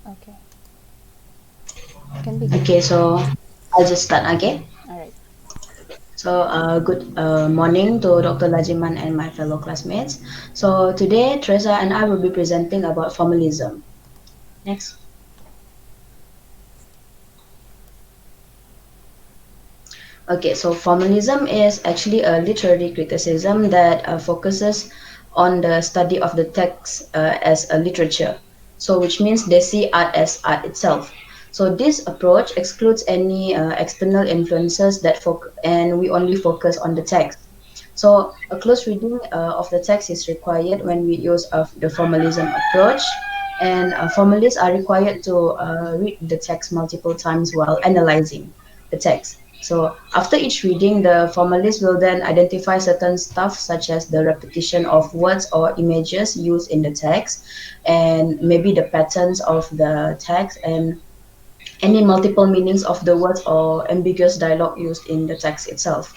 Okay, can begin. Okay, so I'll just start again. All right. So, good morning to Dr. Lajiman and my fellow classmates. So, today, Teresa and I will be presenting about formalism. Next. Okay, so formalism is actually a literary criticism that focuses on the study of the text as a literature. So, which means they see art as art itself. So, this approach excludes any external influences and we only focus on the text. So, a close reading of the text is required when we use of the formalism approach, and formalists are required to read the text multiple times while analyzing the text. So after each reading, the formalist will then identify certain stuff such as the repetition of words or images used in the text, and maybe the patterns of the text, and any multiple meanings of the words or ambiguous dialogue used in the text itself.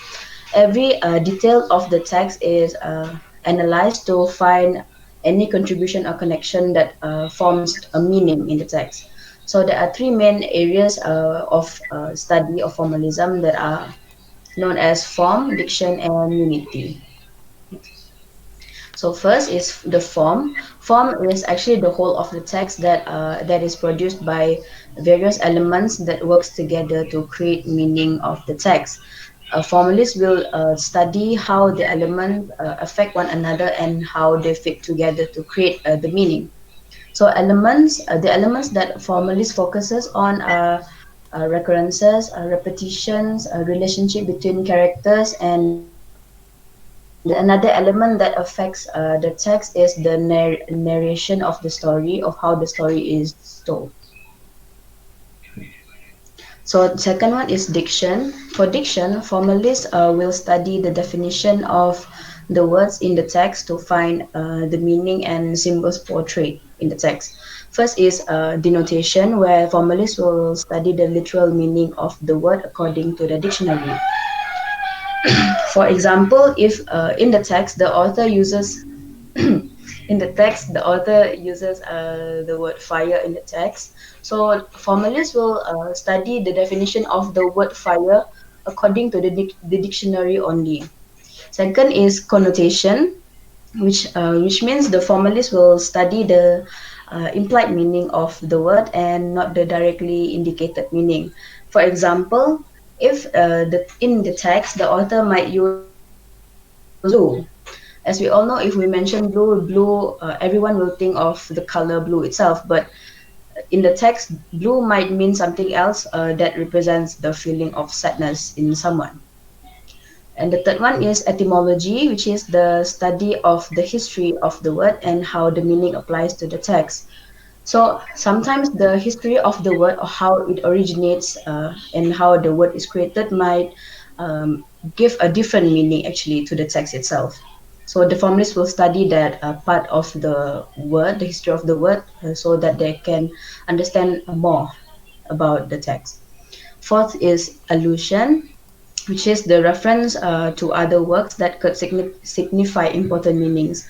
Every detail of the text is analyzed to find any contribution or connection that forms a meaning in the text. So there are three main areas of study of formalism that are known as form, diction, and unity. So first is the form. Form is actually the whole of the text that is produced by various elements that works together to create meaning of the text. Formalists will study how the elements affect one another and how they fit together to create the meaning. So the elements that formalists focuses on are recurrences, repetitions, relationship between characters, and another element that affects the text is the narration of the story, of how the story is told. So the second one is diction. For diction, formalists will study the definition of the words in the text to find the meaning and symbols portrayed in the text. First is denotation, where formalists will study the literal meaning of the word according to the dictionary. For example, if in the text the author uses in the text the author uses the word fire in the text, so formalists will study the definition of the word fire according to the dictionary only. Second is connotation, which means the formalist will study the implied meaning of the word and not the directly indicated meaning. For example, if in the text the author might use blue. As we all know, if we mention blue, everyone will think of the color blue itself. But in the text, blue might mean something else that represents the feeling of sadness in someone. And the third one is etymology, which is the study of the history of the word and how the meaning applies to the text. So sometimes the history of the word or how it originates and how the word is created might give a different meaning actually to the text itself. So the formalists will study that part of the word, the history of the word, so that they can understand more about the text. Fourth is allusion, which is the reference to other works that could signify important meanings.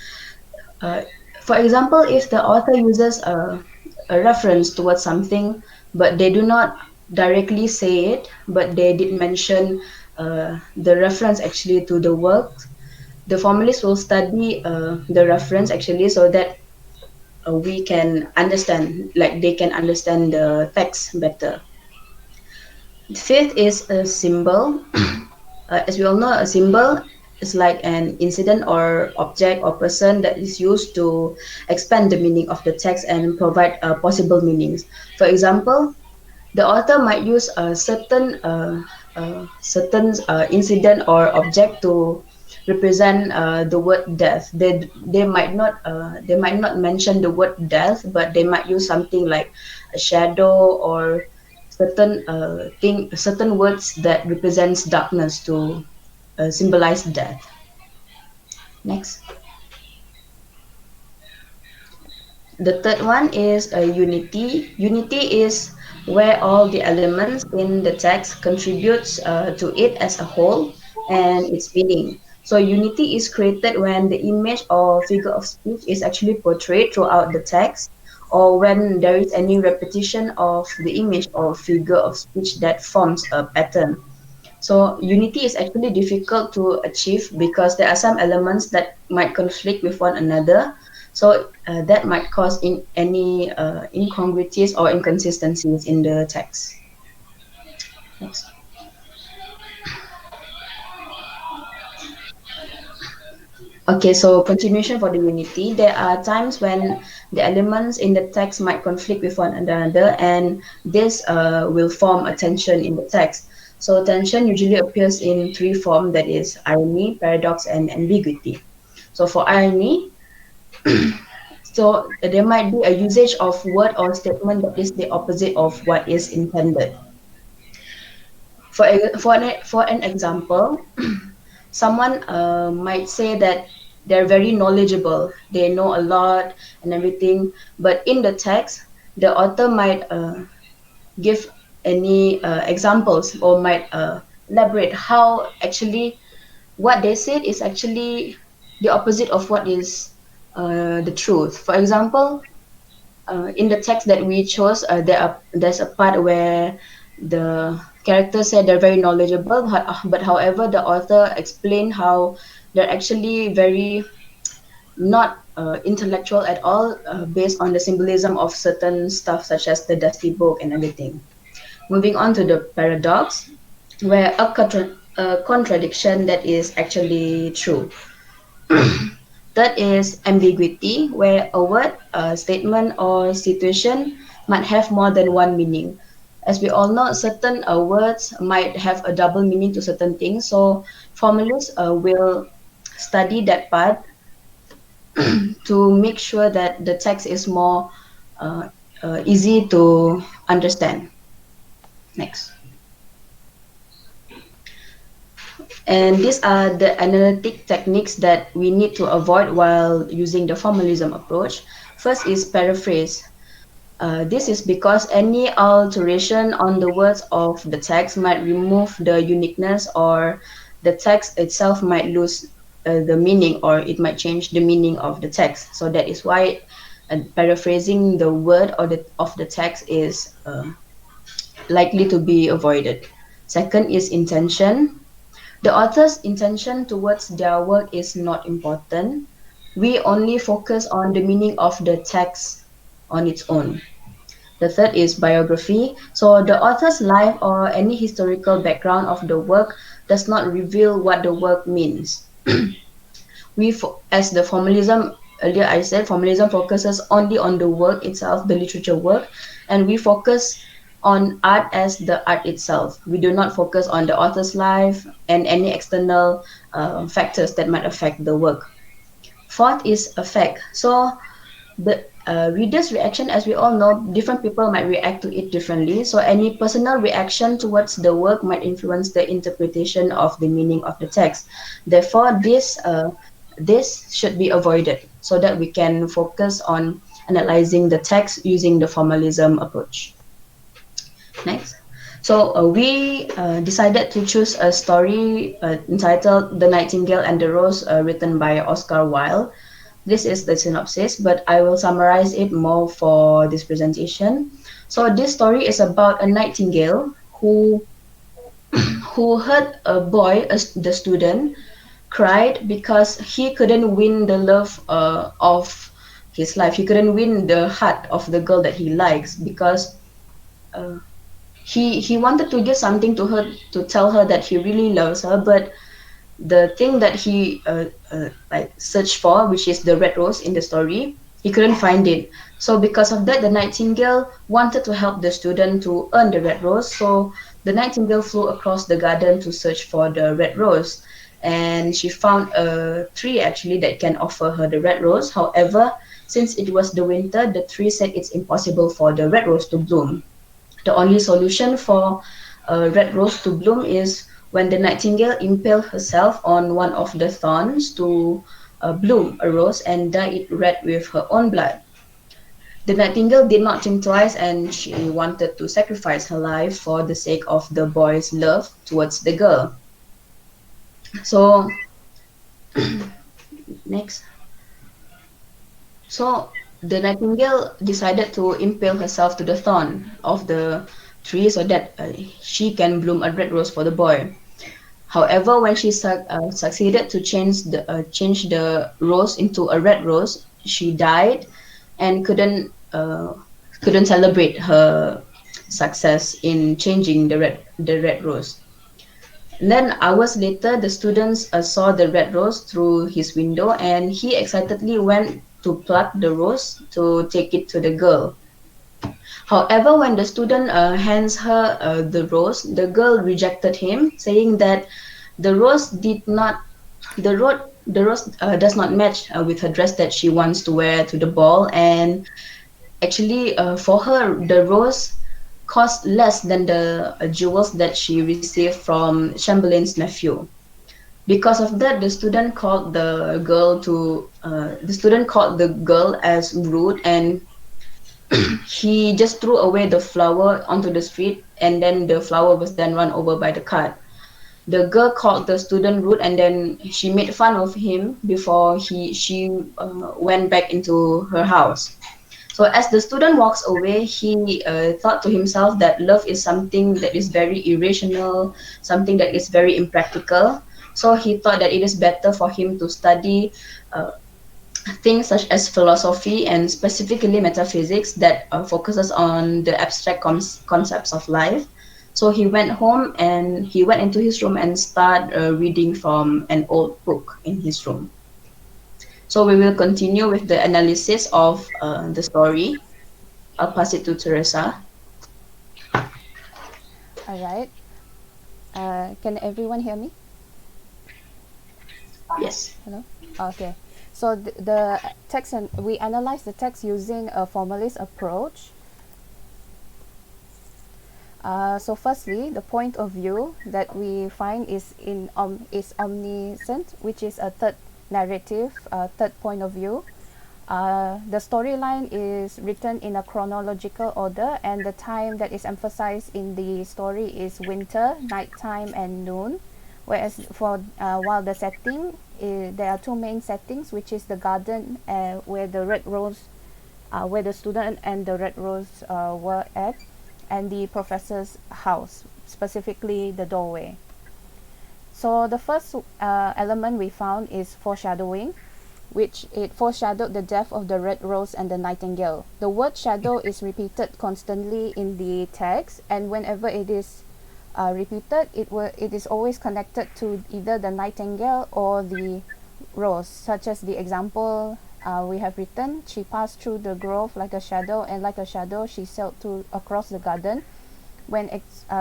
Uh, for example, if the author uses a reference towards something, but they do not directly say it, but they did mention the reference actually to the work, the formalists will study the reference actually so that we can understand, like they can understand the text better. Fifth is a symbol. As we all know, a symbol is like an incident or object or person that is used to expand the meaning of the text and provide possible meanings. For example, the author might use a certain incident or object to represent the word death. They might not mention the word death, but they might use something like a shadow or certain words that represents darkness to symbolize death. Next. The third one is a unity. Unity is where all the elements in the text contributes to it as a whole and its meaning. So unity is created when the image or figure of speech is actually portrayed throughout the text, or when there is any repetition of the image or figure of speech that forms a pattern. So unity is actually difficult to achieve because there are some elements that might conflict with one another. So that might cause any incongruities or inconsistencies in the text. Next. Okay, so continuation for the unity. There are times when the elements in the text might conflict with one another, and this will form a tension in the text. So tension usually appears in three forms, that is irony, paradox, and ambiguity. So for irony, so there might be a usage of word or statement that is the opposite of what is intended. For an example, someone might say that they're very knowledgeable, they know a lot and everything, but in the text, the author might give any examples or might elaborate how actually what they said is actually the opposite of what is the truth. For example, in the text that we chose, there's a part where the character said they're very knowledgeable, but however, the author explained how they're actually very not intellectual at all, based on the symbolism of certain stuff such as the dusty book and everything. Moving on to the paradox, where a contradiction that is actually true. That is ambiguity, where a word, a statement, or situation might have more than one meaning. As we all know, certain words might have a double meaning to certain things. So formalists will study that part to make sure that the text is more uh, easy to understand. Next. And these are the analytic techniques that we need to avoid while using the formalism approach. First is paraphrase. This is because any alteration on the words of the text might remove the uniqueness, or the text itself might lose the meaning, or it might change the meaning of the text. So that is why paraphrasing the word or of the text is likely to be avoided. Second is intention. The author's intention towards their work is not important. We only focus on the meaning of the text on its own. The third is biography. So the author's life or any historical background of the work does not reveal what the work means. As the formalism, earlier I said, formalism focuses only on the work itself, the literature work, and we focus on art as the art itself. We do not focus on the author's life and any external factors that might affect the work. Fourth is effect. So the reader's reaction, as we all know, different people might react to it differently. So any personal reaction towards the work might influence the interpretation of the meaning of the text. Therefore, this should be avoided so that we can focus on analyzing the text using the formalism approach. Next. So we decided to choose a story entitled The Nightingale and the Rose, written by Oscar Wilde. This is the synopsis, but I will summarize it more for this presentation. So this story is about a nightingale who heard a boy, the student, cried because he couldn't win the love of his life. He couldn't win the heart of the girl that he likes because uh, he wanted to give something to her to tell her that he really loves her, but the thing that he like searched for, which is the red rose in the story, he couldn't find it. So because of that, the nightingale wanted to help the student to earn the red rose. So the nightingale flew across the garden to search for the red rose, and she found a tree actually that can offer her the red rose. However, since it was the winter, the tree said it's impossible for the red rose to bloom. The only solution for a red rose to bloom is when the nightingale impaled herself on one of the thorns to bloom a rose and dye it red with her own blood. The nightingale did not think twice, and she wanted to sacrifice her life for the sake of the boy's love towards the girl. So next. So the nightingale decided to impale herself to the thorn of the tree so that she can bloom a red rose for the boy. However, when she succeeded to change the rose into a red rose, she died and couldn't celebrate her success in changing the red rose. And then hours later, the students saw the red rose through his window, and he excitedly went to pluck the rose to take it to the girl. However, when the student hands her the rose, the girl rejected him, saying that the rose did not the rose does not match with her dress that she wants to wear to the ball, and actually for her the rose cost less than the jewels that she received from Chamberlain's nephew. Because of that, the student called the girl as rude, and he just threw away the flower onto the street, and then the flower was then run over by the cart. The girl called the student rude, and then she made fun of him before she went back into her house. So as the student walks away, he thought to himself that love is something that is very irrational, something that is very impractical. So he thought that it is better for him to study uh, things such as philosophy and specifically metaphysics that focuses on the abstract concepts of life. So he went home and he went into his room and started reading from an old book in his room. So we will continue with the analysis of the story. I'll pass it to Teresa. All right. Can everyone hear me? Yes. Hello? Okay. So the text, and we analyze the text using a formalist approach. So firstly, the point of view that we find is omniscient, which is a third narrative, third point of view. The storyline is written in a chronological order, and the time that is emphasized in the story is winter, nighttime, and noon. Whereas while the setting, there are two main settings, which is the garden where the red rose, where the student and the red rose were at, and the professor's house, specifically the doorway. So the first element we found is foreshadowing, which it foreshadowed the death of the red rose and the nightingale. The word shadow is repeated constantly in the text, and whenever it is repeated, it is always connected to either the nightingale or the rose, such as the example we have written. She passed through the grove like a shadow, and like a shadow she sailed across the garden, when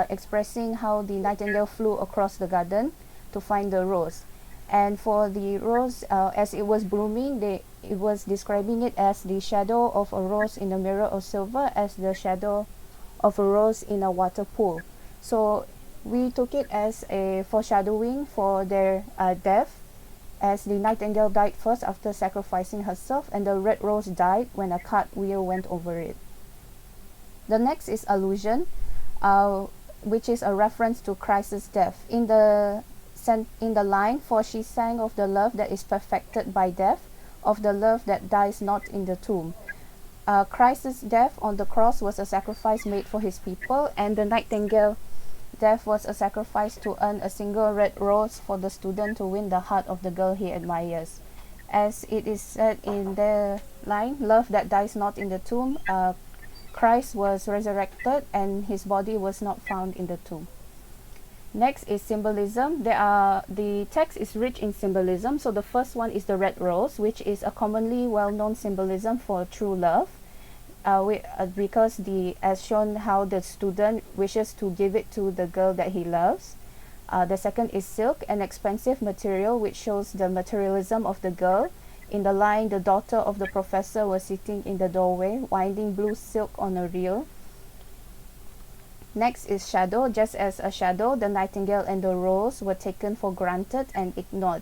expressing how the nightingale flew across the garden to find the rose. And for the rose, as it was blooming, it was describing it as the shadow of a rose in a mirror of silver, as the shadow of a rose in a water pool. So we took it as a foreshadowing for their death, as the nightingale died first after sacrificing herself, and the red rose died when a cartwheel went over it. The next is allusion, which is a reference to Christ's death. In the line, for she sang of the love that is perfected by death, of the love that dies not in the tomb. Christ's death on the cross was a sacrifice made for his people, and the nightingale death was a sacrifice to earn a single red rose for the student to win the heart of the girl he admires. As it is said in the line, love that dies not in the tomb, Christ was resurrected and his body was not found in the tomb. Next is symbolism. The text is rich in symbolism. So the first one is the red rose, which is a commonly well-known symbolism for true love. Because as shown how the student wishes to give it to the girl that he loves. The second is silk, an expensive material which shows the materialism of the girl. In the line, the daughter of the professor was sitting in the doorway, winding blue silk on a reel. Next is shadow. Just as a shadow, the nightingale and the rose were taken for granted and ignored.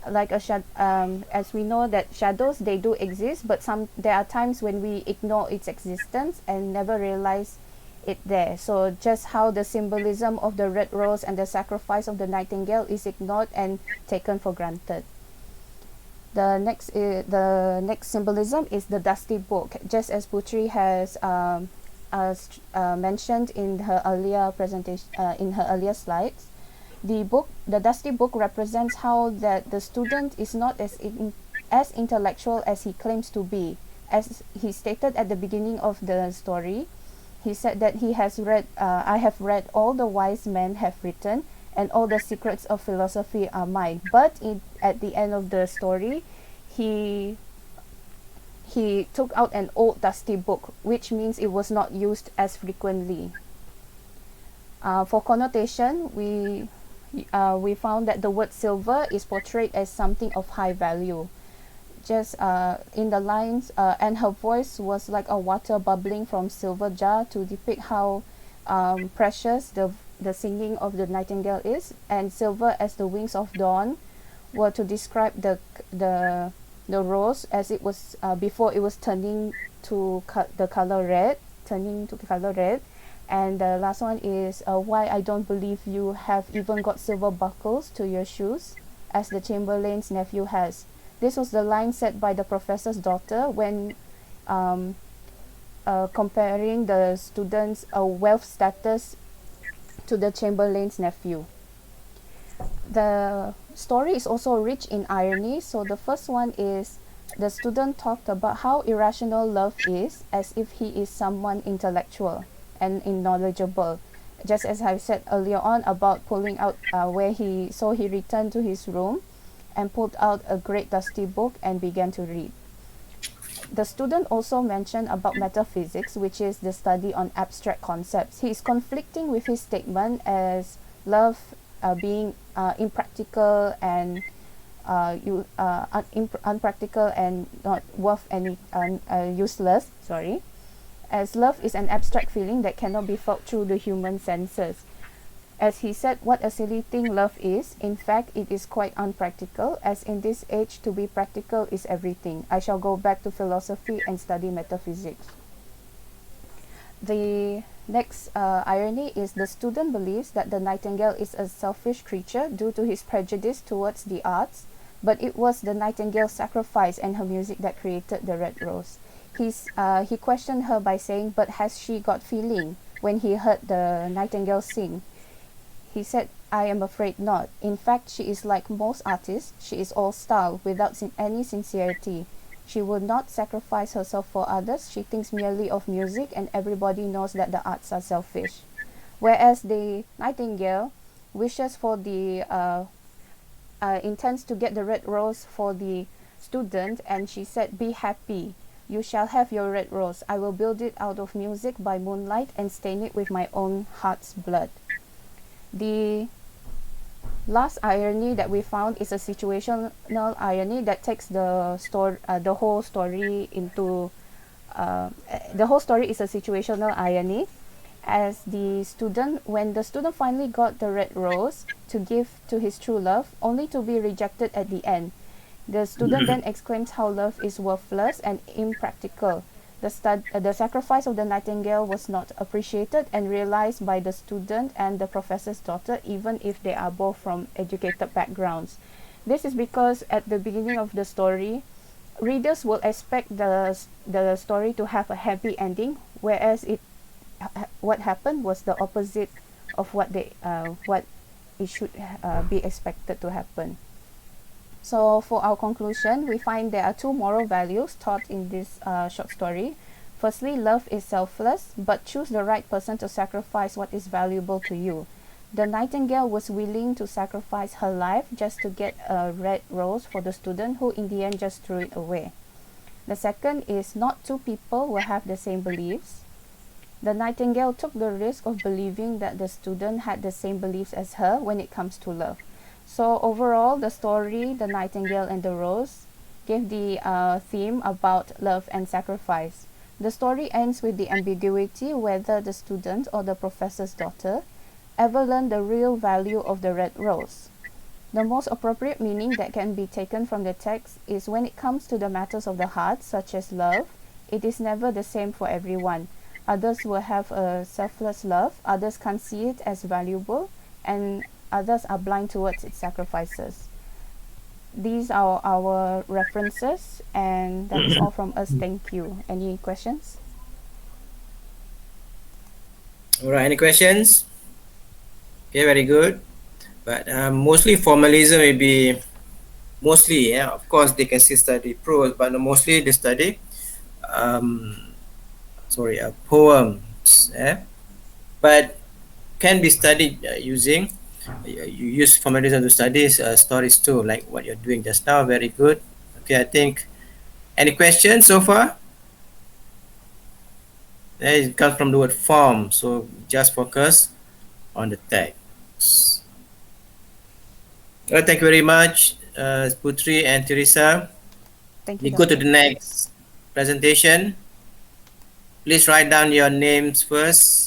As we know that shadows, they do exist, but there are times when we ignore its existence and never realize it there. So just how the symbolism of the red rose and the sacrifice of the nightingale is ignored and taken for granted. The next symbolism is the dusty book. Just as Puteri has mentioned in her earlier presentation, in her earlier slides, the dusty book represents how that the student is not as intellectual as he claims to be. As he stated at the beginning of the story, he said that he has read, I have read all the wise men have written, and all the secrets of philosophy are mine. But at the end of the story, he took out an old dusty book, which means it was not used as frequently. For connotation, we found that the word silver is portrayed as something of high value. Just in the lines, and her voice was like a water bubbling from silver jar, to depict how precious the singing of the nightingale is, and silver as the wings of dawn were to describe the rose as it was before it was turning to the color red, and the last one is why I don't believe you have even got silver buckles to your shoes, as the chamberlain's nephew has. This was the line said by the professor's daughter when comparing the student's wealth status to the chamberlain's nephew. The story is also rich in irony. So the first one is the student talked about how irrational love is, as if he is someone intellectual and knowledgeable. Just as I said earlier on about pulling out he returned to his room and pulled out a great dusty book and began to read. The student also mentioned about metaphysics, which is the study on abstract concepts. He is conflicting with his statement as love being impractical and unpractical and not worth any useless. Sorry, as love is an abstract feeling that cannot be felt through the human senses. As he said, what a silly thing love is. In fact, it is quite unpractical, as in this age to be practical is everything. I shall go back to philosophy and study metaphysics. The next irony is the student believes that the nightingale is a selfish creature due to his prejudice towards the arts, but it was the nightingale's sacrifice and her music that created the red rose. He questioned her by saying, but has she got feeling when he heard the nightingale sing? He said, I am afraid not. In fact, she is like most artists. She is all style, without any sincerity. She would not sacrifice herself for others. She thinks merely of music, and everybody knows that the arts are selfish. Whereas the nightingale wishes for intends to get the red rose for the student, and she said, be happy. You shall have your red rose. I will build it out of music by moonlight and stain it with my own heart's blood. The last irony that we found is a situational irony that takes the whole story into the whole story is a situational irony, as when the student finally got the red rose to give to his true love, only to be rejected at the end. The student then exclaims how love is worthless and impractical. The sacrifice of the nightingale was not appreciated and realized by the student and the professor's daughter, even if they are both from educated backgrounds. This is because at the beginning of the story, readers will expect the story to have a happy ending, whereas what happened was the opposite of what it should be expected to happen. So for our conclusion, we find there are two moral values taught in this short story. Firstly, love is selfless, but choose the right person to sacrifice what is valuable to you. The nightingale was willing to sacrifice her life just to get a red rose for the student, who in the end just threw it away. The second is not two people will have the same beliefs. The nightingale took the risk of believing that the student had the same beliefs as her when it comes to love. So overall, the story, The Nightingale and the Rose, gave the theme about love and sacrifice. The story ends with the ambiguity whether the student or the professor's daughter ever learned the real value of the red rose. The most appropriate meaning that can be taken from the text is when it comes to the matters of the heart, such as love, it is never the same for everyone. Others will have a selfless love, others can't see it as valuable, and others are blind towards its sacrifices. these are our references, and that's all from us. Thank you. Any questions? All right, any questions? Okay, very good. But mostly formalism will be mostly, yeah, of course they can still study prose, but mostly they study poems, but can be studied using you use formalism to study stories too, like what you're doing just now. Very good. Okay, I think any questions so far? It comes from the word form, so just focus on the text. Well, thank you very much, Putri and Theresa. Thank you, We go to the Doctor. next presentation. Please write down your names first.